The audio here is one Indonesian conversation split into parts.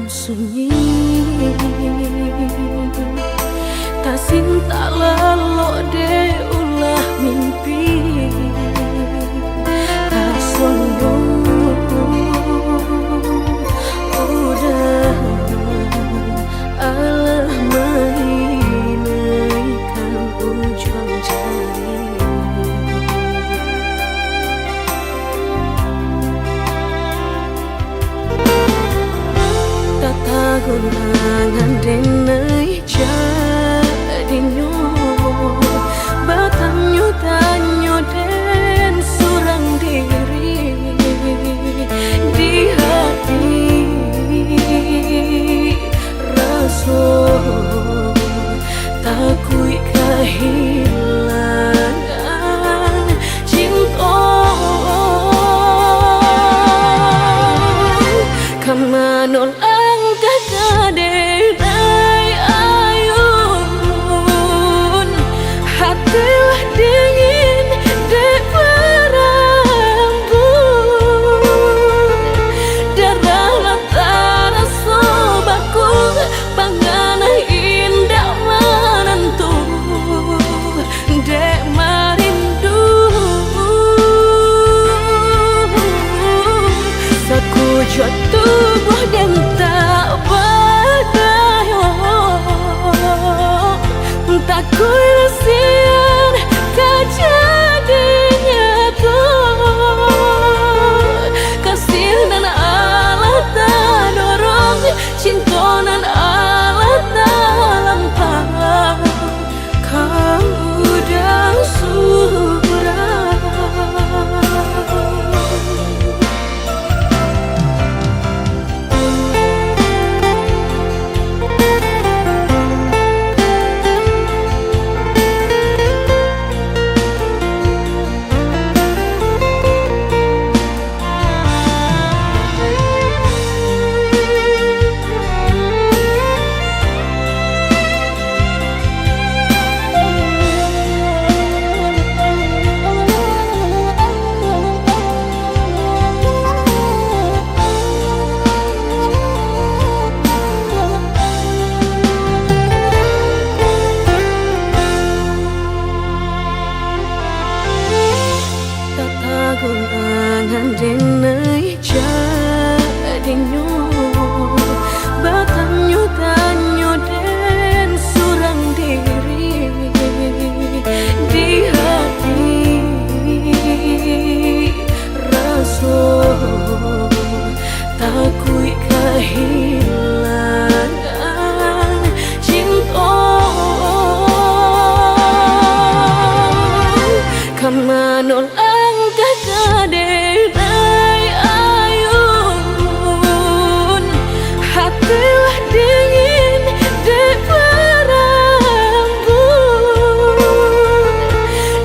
sunyi, tak cinta lelok de ulah mimpi, tak sombong udah alah mainkan ujung jari. Gulangan denai jadinya batanyo tanyo den surang diri di hati rasa takui kehilangan cinta kamanol hatilah dingin dek berambut darah lantara sobaku pangana indah menentu dek marindu sekujur tubuh dan tak berdaya tak kuilasian kejadinya tuh kasih dan Allah tak dorong cinta dan Allah tak lampau kamu dah surah. Gulangan denai jadinya batanyo tanyo den surang diri di hati rasa takui kehilangan cinta kamanol hatilah dingin dek berambut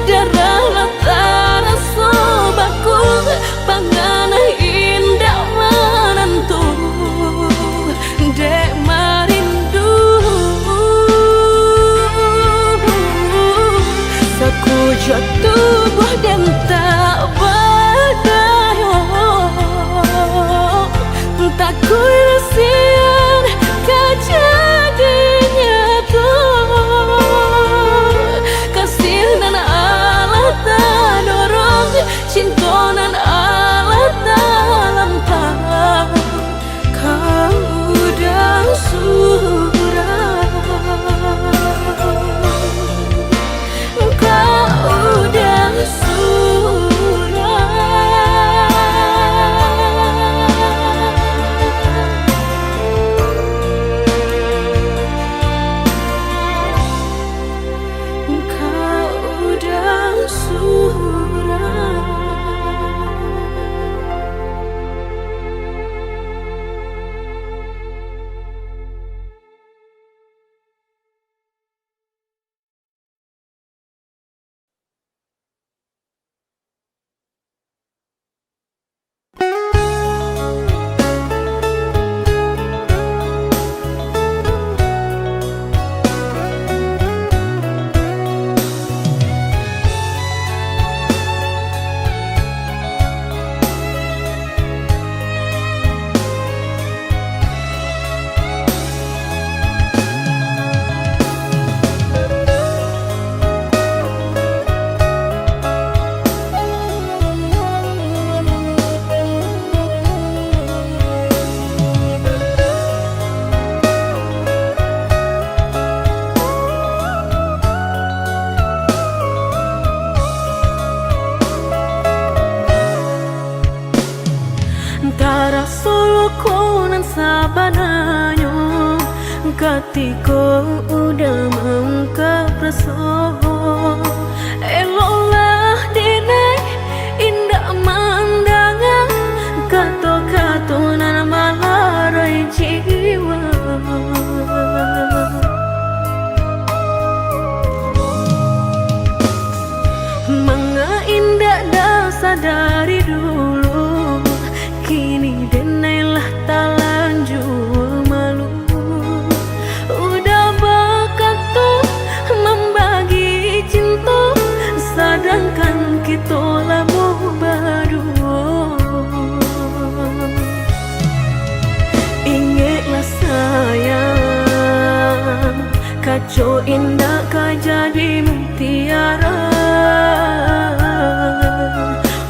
darah lantara sobaku pangana indah menentu dek marindu sekujur tubuh dan tak berdaya tak kuilasian kejadinya tuh kasih dan Allah tak dorong cinta dan Allah tak lampau kamu dah surah kau dah surah. Ketika udah mengungkap rasa, eloklah denai indah mandangan, kata-kata nan malarai jiwa. Manga indah dasar dari dulu, kini denailah tak lanjut malu. Udah berkata membagi cinta, sedangkan kita lama berdua. Ingatlah sayang, kacau indah kau jadi mutiara.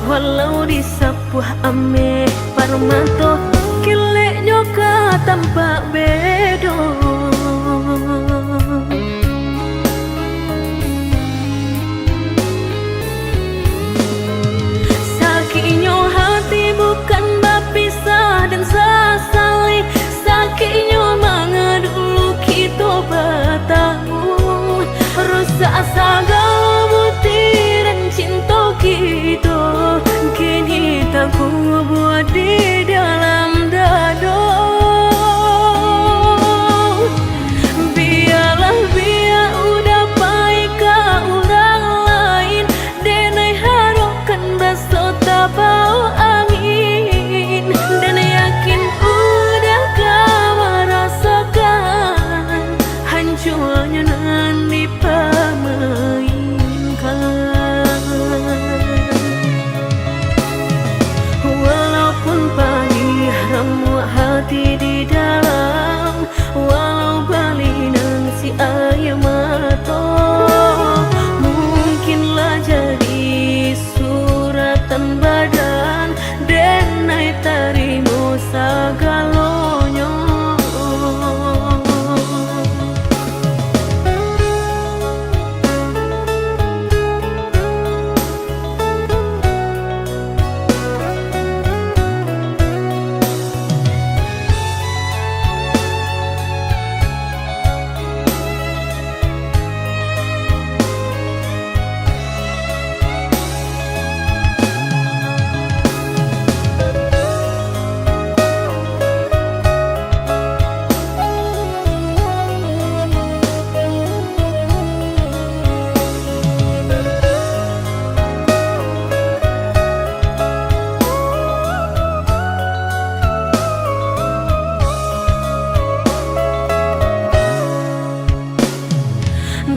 Walau disapuh ame parmato, kileknya ka tampak bedo. Sakitnya hati bukan berpisah dan sesali, sakitnya mana dulu kita bertemu. Rusak segala butiran cinta kita, kini tak ku buat di dalam dada. Biarlah biar udah baik ke orang lain, denai harapkan besok tak bau angin. Dan yakin udah kau merasakan hancurnya nanti permainkan. Walaupun pagi remuk hati di dalam, walau balik nangsi air mata, mungkinlah jadi suratan badan, denai terima segalanya.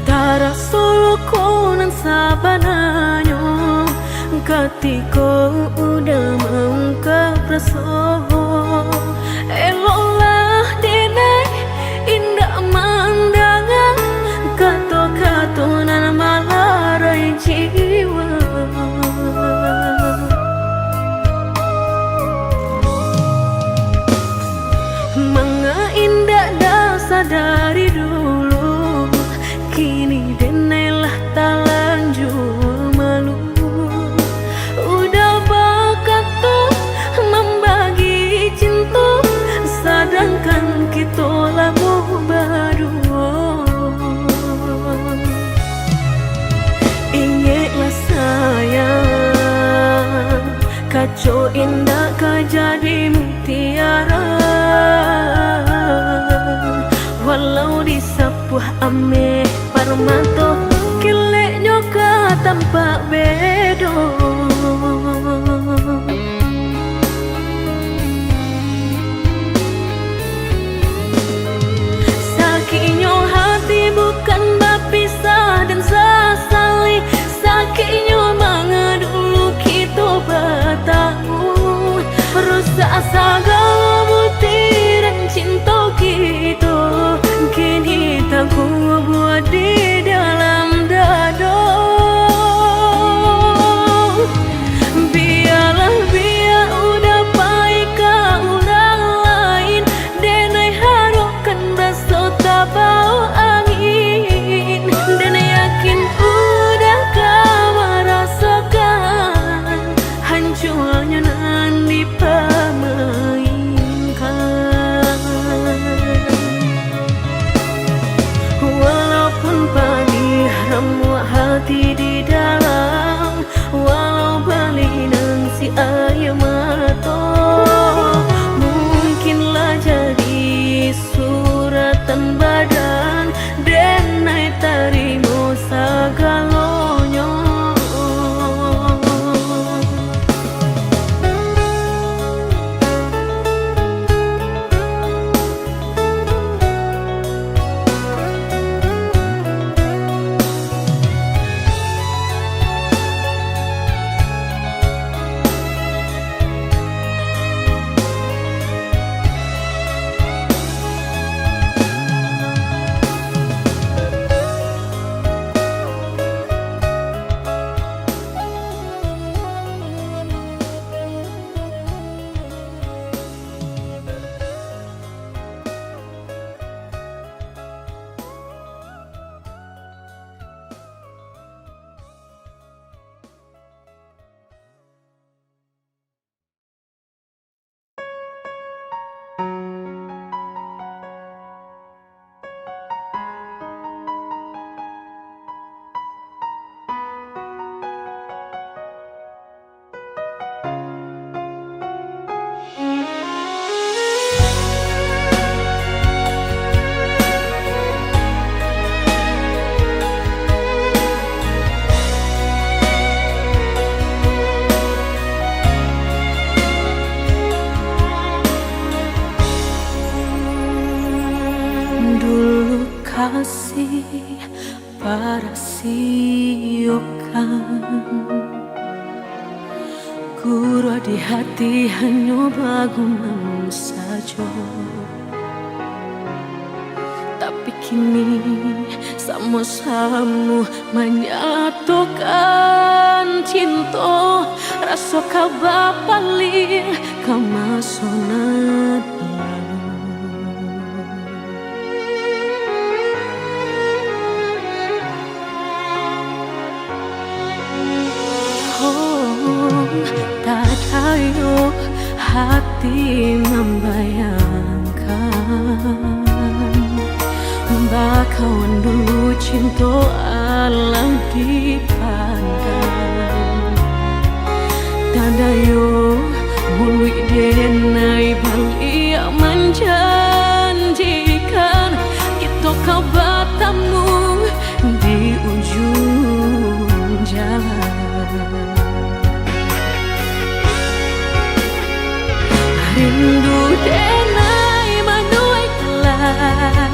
Tara solo konan sabananya, ketika udah mengungkap rasa, eloklah denai indah mandangan, kata-kata nan malarai jiwa. Manga indah dasar dari dulu, kini denailah tak lanjut malu. Udah berkata membagi cinta, sedangkan kita lama berdua. Ingatlah sayang, kacau indah kau jadi mutiara. Walau disapuh ame parmato, kileknya ka tampak bedo. Sakitnya hati bukan berpisah dan sesali, sakitnya mana dulu kita bertemu. Rusak segala butiran cinta kita, kini tak ku buat di dalam dada. kasih para siokan Guru di hati hanya bagumam saja. Tapi kini sama-sama menyatukan cinta. Rasa kabar paling kemasonan tak tahu hati membayangkan bakawan dulu cinta alam dipandang tanda yo mului denai balik menjanjikan kita kau bertemu di ujung jalan. Rindu denai manuai telah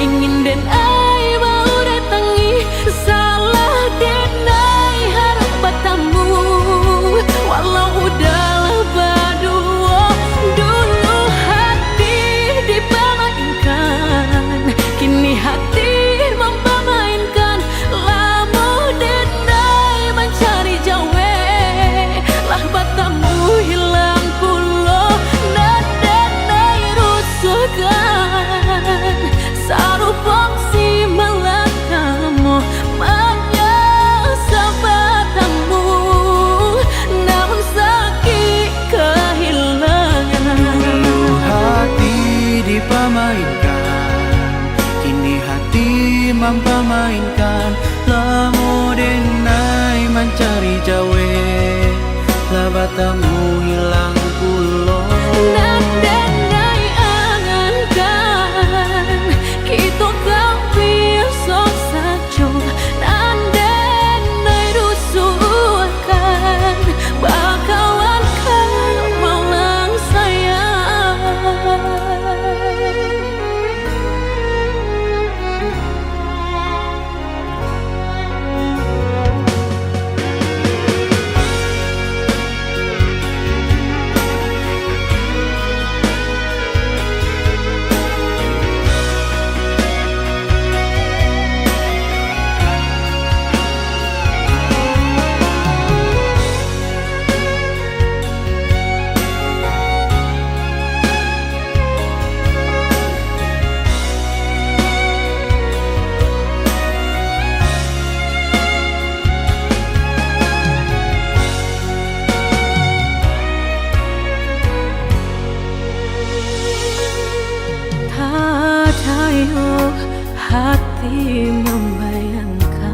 ingin denai mau datangi salah denai harap bertemu walau udahlah berdua dulu hati dipermainkan kini hati mempermainkan lama denai mencari jawe lah bertemu hilang pulau sarupang si melatamu menyesal bertemu namun sakit kehilangan. Dulu hati dipermainkan kini hati mempermainkan lamo denai mencari jawe lah bertemu hilang pulau. Hati membayangkan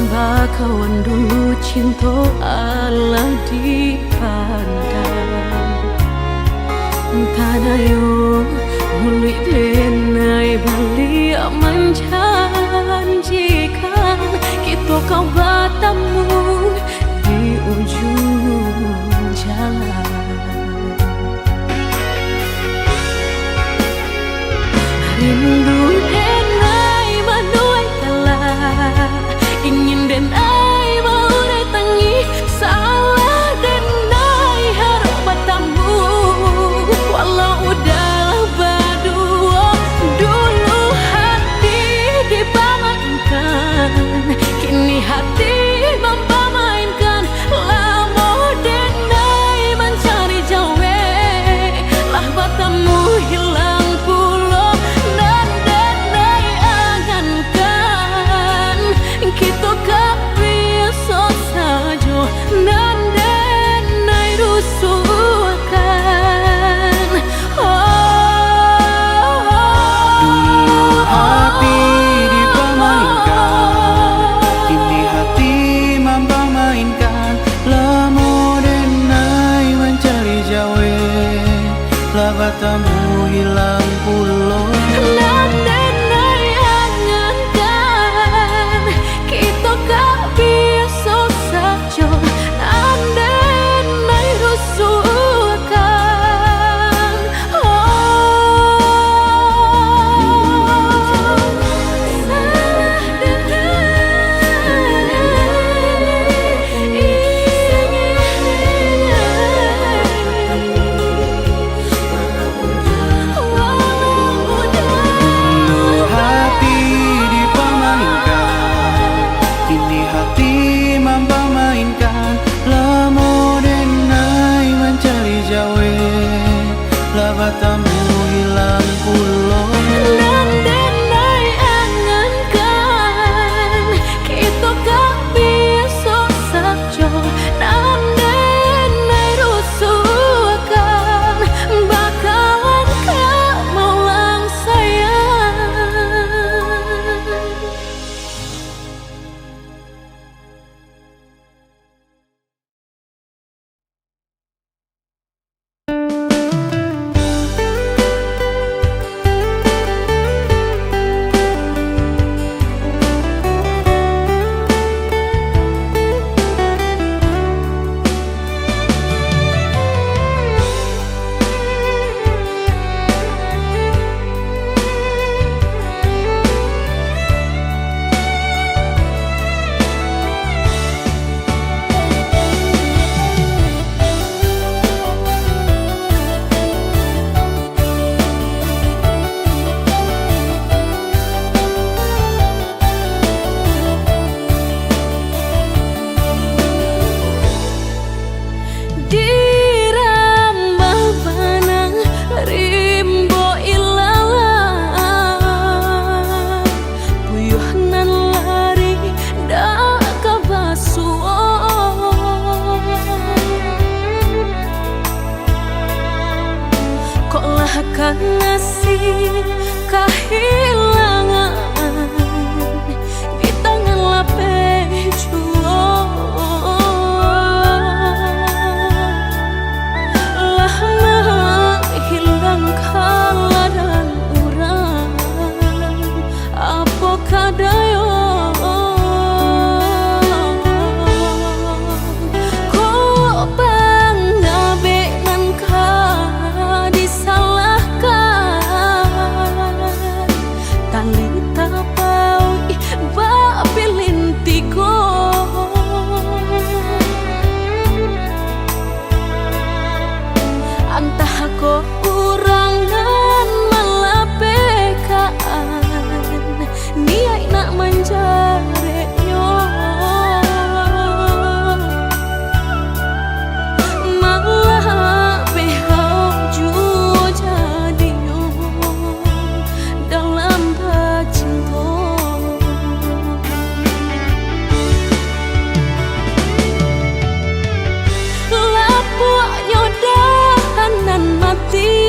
bakawan dulu cinta Allah dipandang tanah yo muli denai balik menjanjikan kita kau bertemu di ujung jalan. Rindu denai manuai telah ingin denai mau datangi salah denai harap bertemu walau udahlah berdua dulu hati dipermainkan kini hati mempermainkan lama denai mencari jawe lah bertemu hilang pulau. Kita gak bisa saja dan denai rusuhkan. Dulu hati dipermainkan kini hati mempermainkan lamo denai mencari jawe lah bertemu hilang pulau. batamu hilang pulau. Nan denai angankan kita gak bisa saja. Nan denai rusuhkan bakalan kamu lang sayang. Ngasih kehilangan di tangan lapeh lah menghilangkan ladan urang apa kadayo kok pangabe nangka talita paui ba pilintigo antah ko urangan malapekaan niai nak manjare yo malah behau ju jadi yo dalam lapuk nyodahan nan mati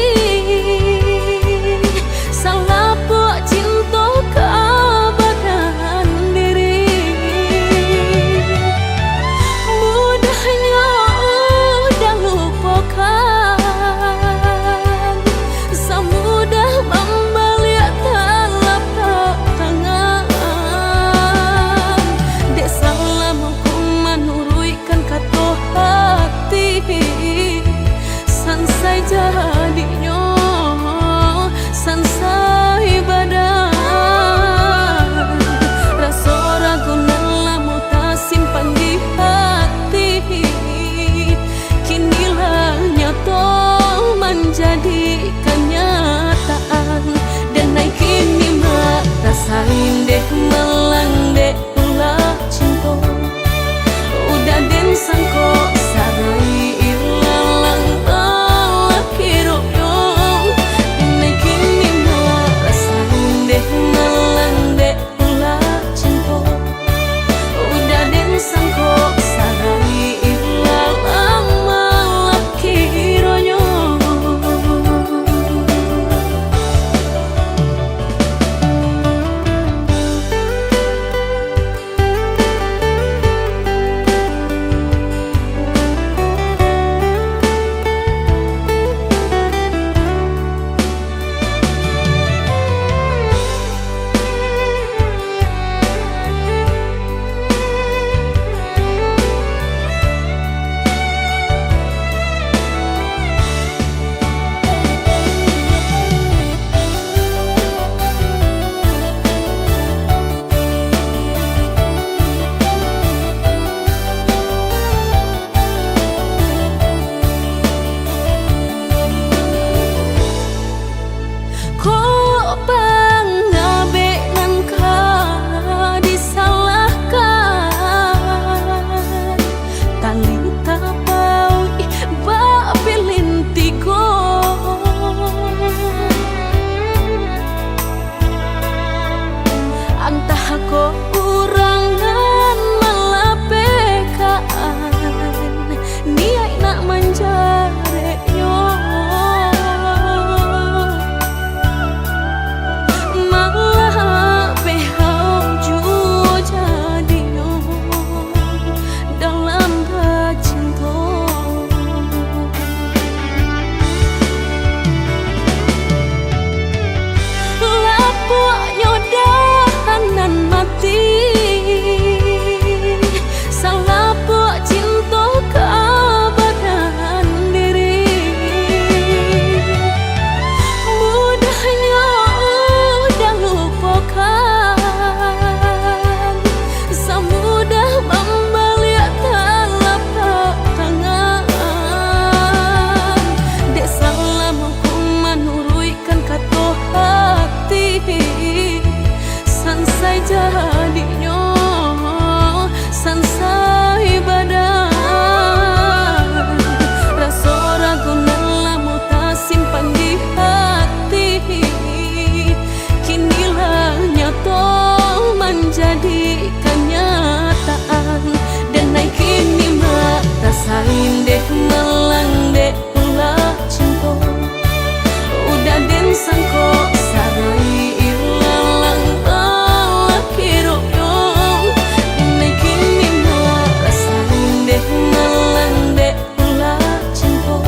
sangko sarai ilalang lalaki royong ini kini no rasain deh malang deh pula cinta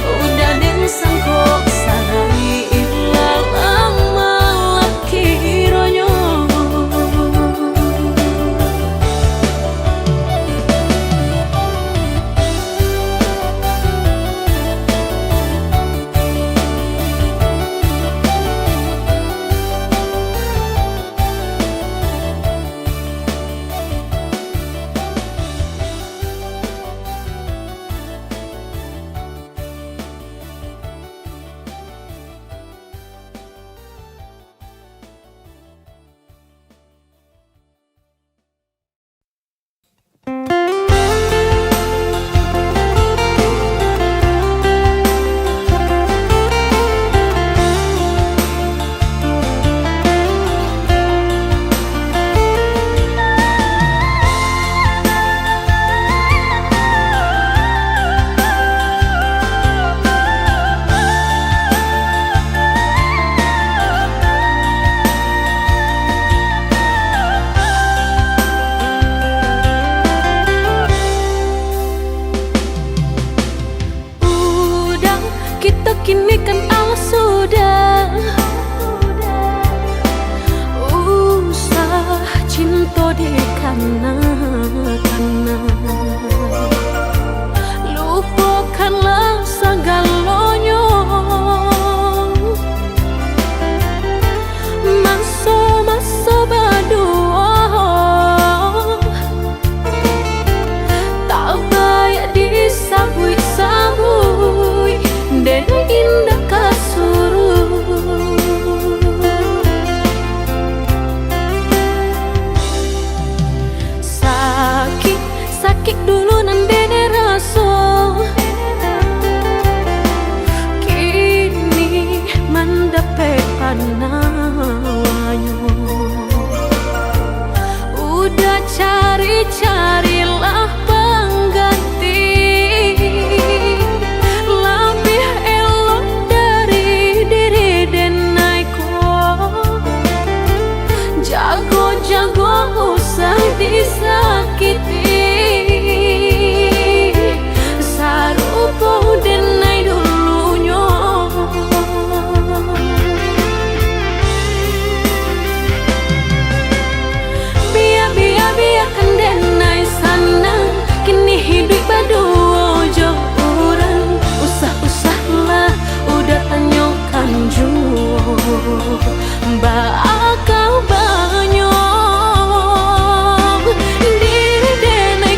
udah den sangko sarai ilalang lalaki royong. Kita kini kan sudah usah cinta di kana lupakanlah segalanya masa-masa berdua tak baik disabui-sabui dan indah kasuruh sakit dulu nan dene rasa kini mendapat panawanyo udah carilah pengganti lebih elok dari diri denaiku jago usah disakiti sarupo denai dulunya biarkan denai sana kini hidup berdua jauh orang usah-usahlah udah tanyakan jua bakal banyak diri denai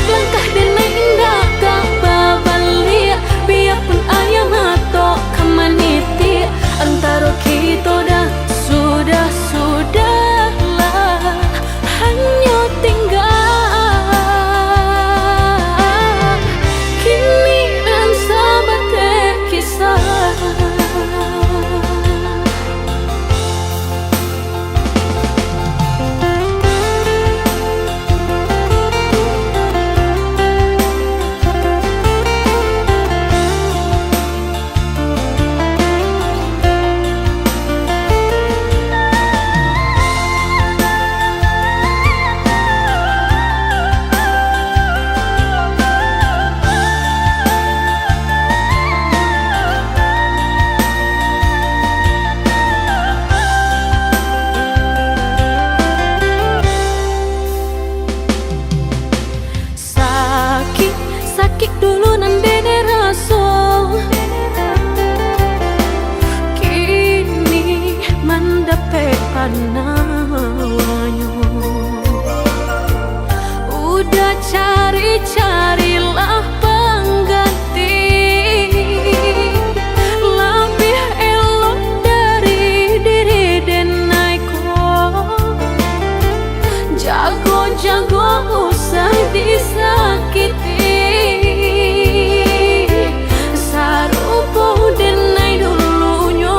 langkah denai indah tak babalia biarpun ayam atau kamaniti antara kita dah sudahlah hanya tinggal kini dan sahabat kisah. Sakit dulu nan dene rasa kini mendapat panawanyo udah carilah pengganti lebih elok dari diri denaiku jago usah disakiti sarupo denai dulunya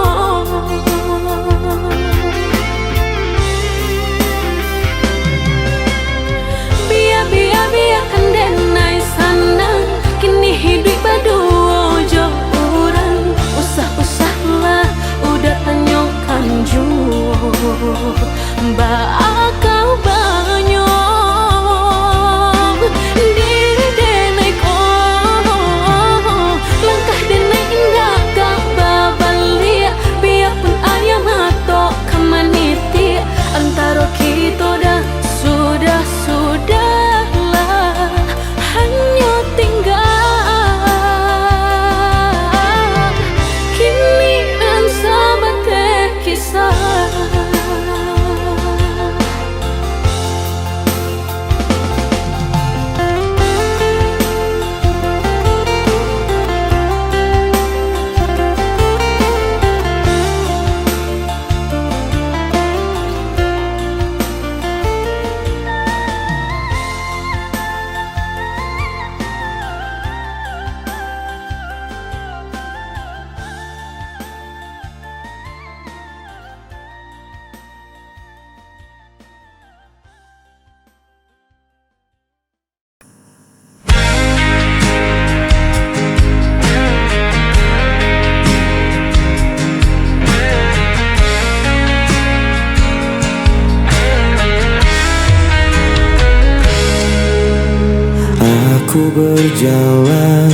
Ku berjalan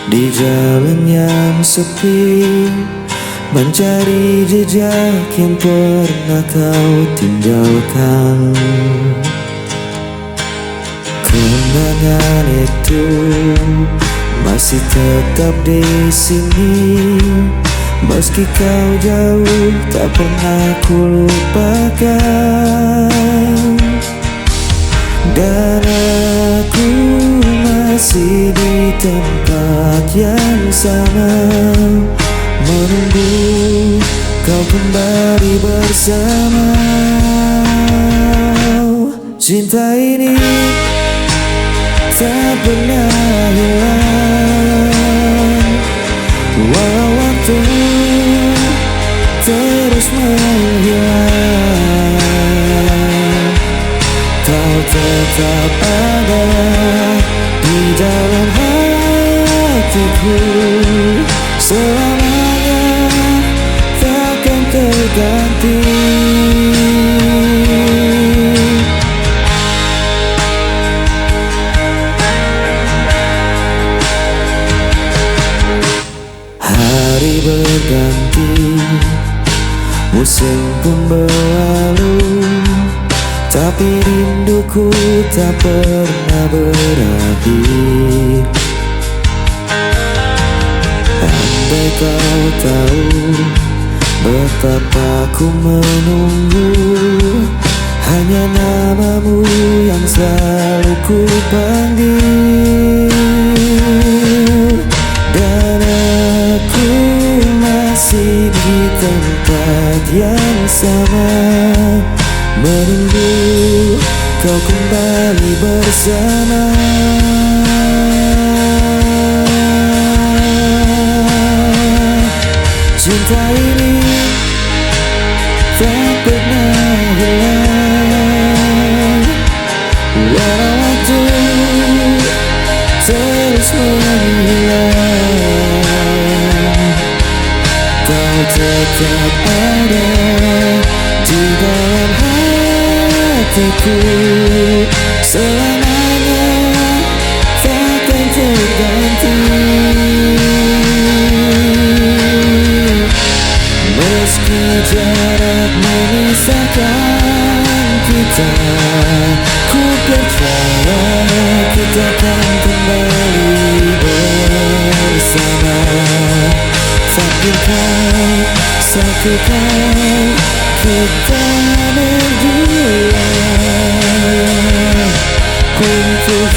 di jalan yang sepi, mencari jejak yang pernah kau tinggalkan. Kenangan itu masih tetap di sini, meski kau jauh tak pernah ku lupakan. Dan aku masih di tempat yang sama, menunggu kau kembali bersama. Cinta ini tak pernah hilang, walau waktu terus menghilang. Kau tetap ada di dalam hatiku, selamanya takkan terganti. Hari berganti, musim pun berlalu, tapi rinduku tak pernah berakhir. Andai kau tahu betapa ku menunggu, hanya namamu yang selalu ku panggil. Dan aku masih di tempat yang sama, menunggu kau kembali bersama. Cinta ini tak pernah hilang, walau waktu terus menghilang. Kau tetap ada di dalam hatiku, selamanya takkan terganti. Meski jarak memisahkan kita, ku percaya kita akan kembali bersama. Takdirkan satu kali kita berdua untuk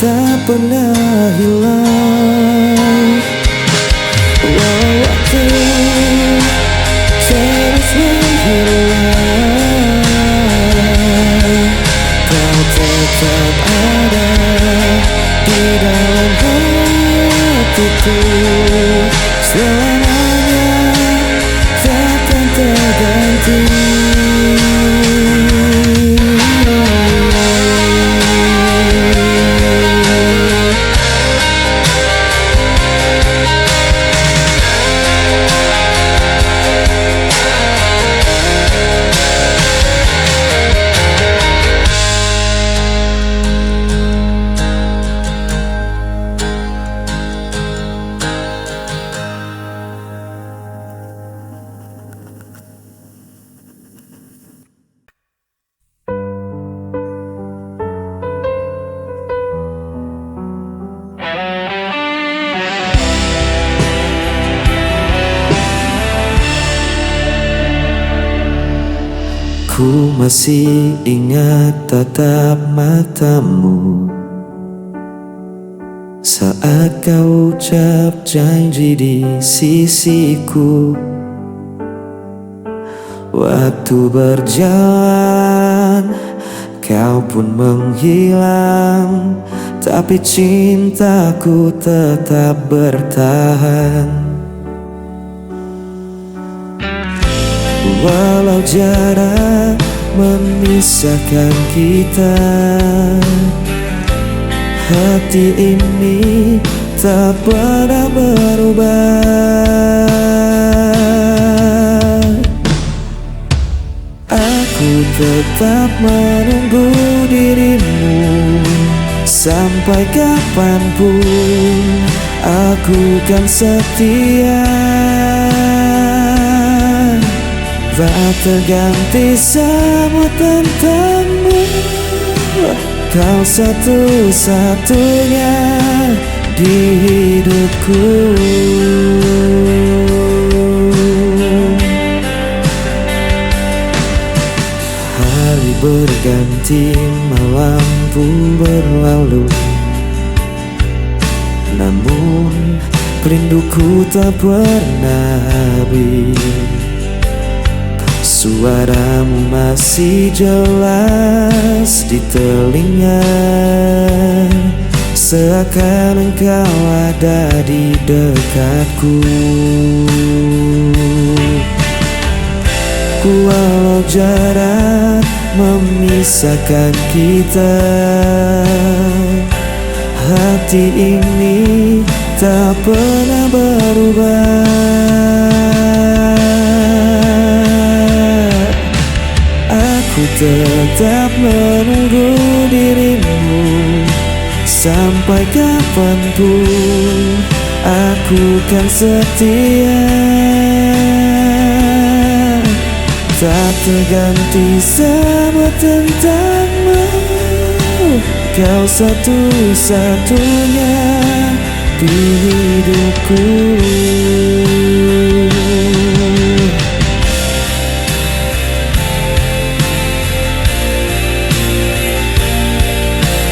tak pernah hilang, walau waktu terus menghilang. Kau tetap ada di dalam hatiku, selamanya takkan terganti. Ku masih ingat tatap matamu saat kau ucap janji di sisiku. Waktu berjalan, kau pun menghilang, tapi cintaku tetap bertahan. Walau jarak memisahkan kita, hati ini tak pernah berubah. Aku tetap menunggu dirimu sampai kapanpun. Aku kan setia, tak terganti semua tentangmu. Kau satu-satunya di hidupku. Hari berganti, malam pun berlalu, namun rinduku tak pernah habis. Suaramu masih jelas di telinga, seakan engkau ada di dekatku. Walau jarak memisahkan kita, hati ini tak pernah berubah. Aku tetap menunggu dirimu sampai kapanpun. Aku kan setia, tak terganti semua tentangmu. Kau satu-satunya di hidupku.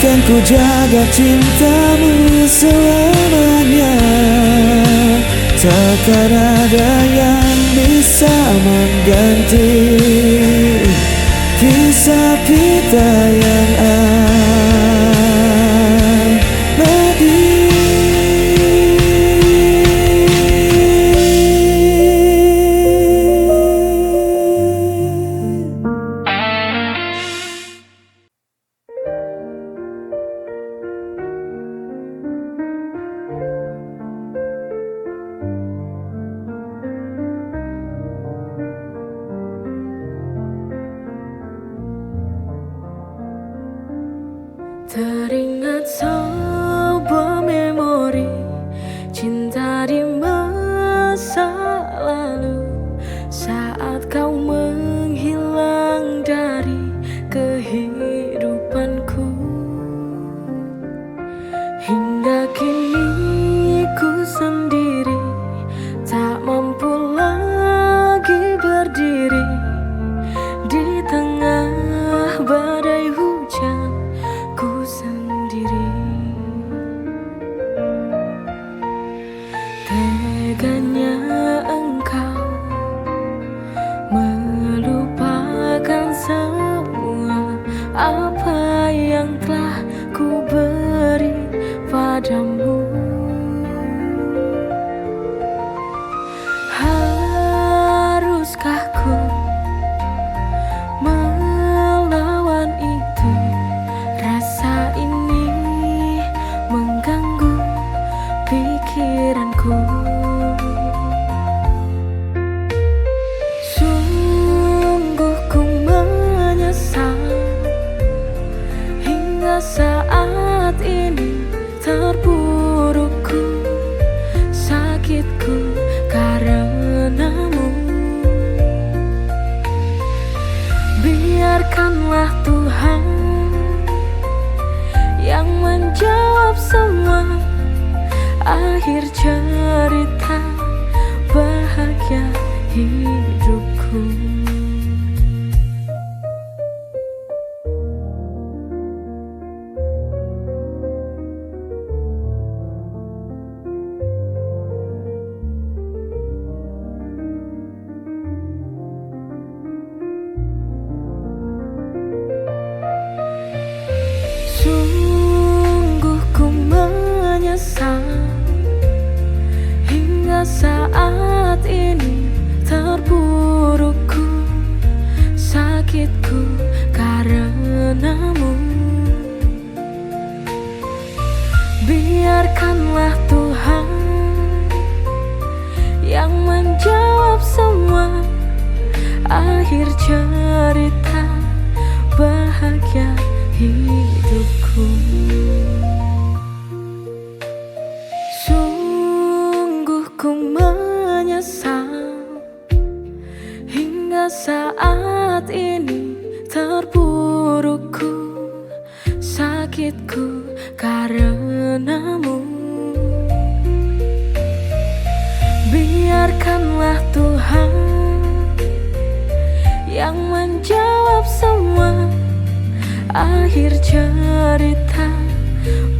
Kan ku jaga cintamu selamanya, takkan ada yang bisa mengganti kisah kita yang abadi. Teringat sebuah memori cinta di masa lalu, saat kau menghilang dari kehidupanku. Hingga kini ku sendiri, tak mampu lagi berdiri di tengah badai hujan. Ku sendiri, teganya engkau melupakan semua apa yang telah ku beri padamu. Haruskah ku melawan itu? Rasa ini mengganggu pikiranku. Sungguh ku menyesal hingga saat ini. Terpurukku, sakitku karenamu. Biarkanlah Tuhan yang menjawab semua, akhir cerita bahagia hidupku. Sungguh ku menyesal hingga saat ini. Terpurukku, sakitku karenamu. Biarkanlah Tuhan yang menjawab semua. Akhir cerita bahagia hidupku. Sungguh ku menyesal hingga saat ini. Terpurukku, sakitku karenamu. Biarkanlah Tuhan yang menjawab semua. Akhir cerita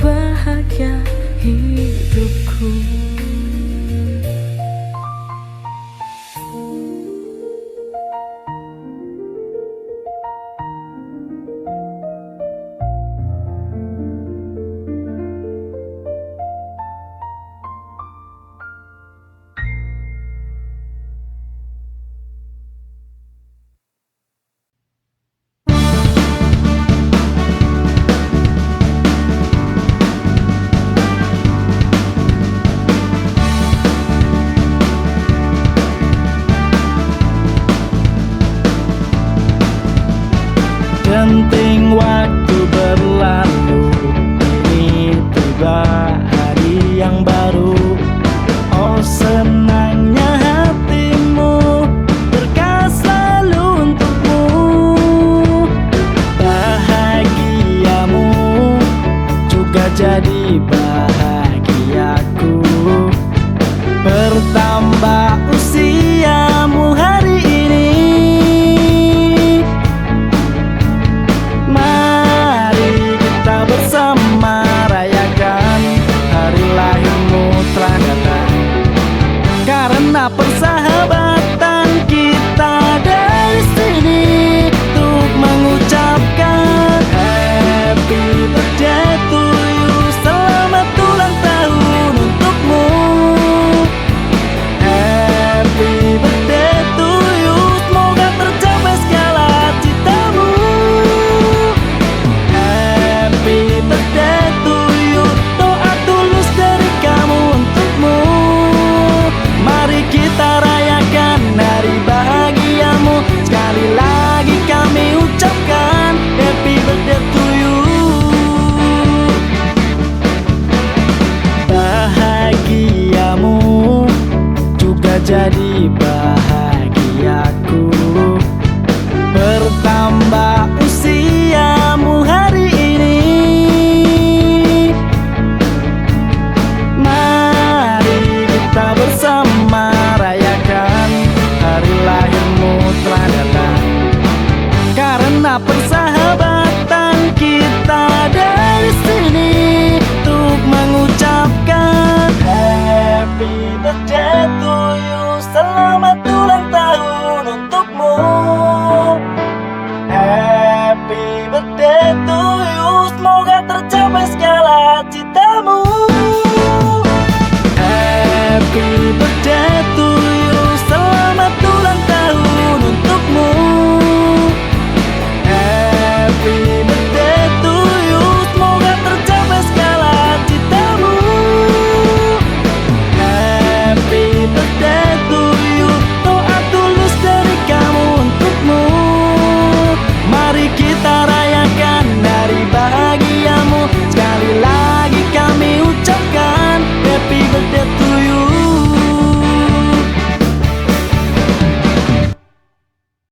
bahagia hidupku. Genting waktu berlalu, kini tiba hari yang baru. Oh senangnya hatimu, berkah selalu untukmu. Bahagiamu juga jadi bahagiaku. Bertambah usiamu hari ini, mari kita bersama rayakan hari lahirmu telah datang. Karena persahabatan kita dari sini untuk mengucapkan happy birthday to you. Selamat ulang tahun untukmu. Happy birthday to you, semoga tercapai segala citamu. Happy birthday to you, doa tulus dari kamu untukmu. Mari kita rayakan hari bahagiamu. Sekali lagi kami ucapkan happy birthday to you. Bahagiamu juga jadi bahagiaku. Bertambah usiamu hari ini, mari kita bersama rayakan hari lahirmu telah datang. Karena persahabatan kita dari sini untuk mengucapkan happy birthday to you. Selamat ulang tahun untukmu. Happy birthday to you, semoga tercapai segala citamu. Happy birthday to